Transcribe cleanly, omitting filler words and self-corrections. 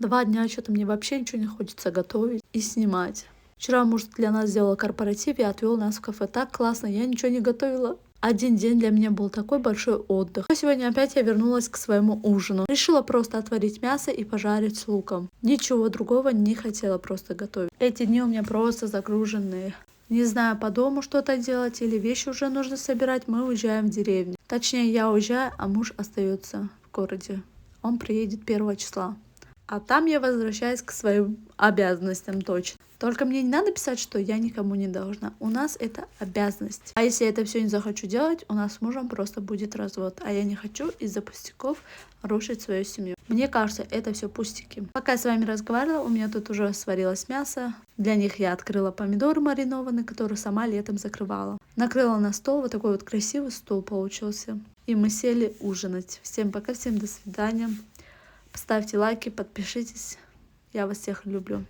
2 дня что-то мне вообще ничего не хочется готовить и снимать. Вчера муж для нас сделал корпоратив и отвел нас в кафе. Так классно, я ничего не готовила. Один день для меня был такой большой отдых. Сегодня опять я вернулась к своему ужину. Решила просто отварить мясо и пожарить с луком. Ничего другого не хотела просто готовить. Эти дни у меня просто загруженные. Не знаю, по дому что-то делать или вещи уже нужно собирать. Мы уезжаем в деревню. Точнее, я уезжаю, а муж остается в городе. Он приедет 1 числа. А там я возвращаюсь к своим обязанностям точно. Только мне не надо писать, что я никому не должна. У нас это обязанность. А если я это все не захочу делать, у нас с мужем просто будет развод. А я не хочу из-за пустяков рушить свою семью. Мне кажется, это все пустяки. Пока я с вами разговаривала, у меня тут уже сварилось мясо. Для них я открыла помидоры маринованные, которые сама летом закрывала. Накрыла на стол. Вот такой вот красивый стол получился. И мы сели ужинать. Всем пока, всем до свидания. Ставьте лайки, подпишитесь. Я вас всех люблю.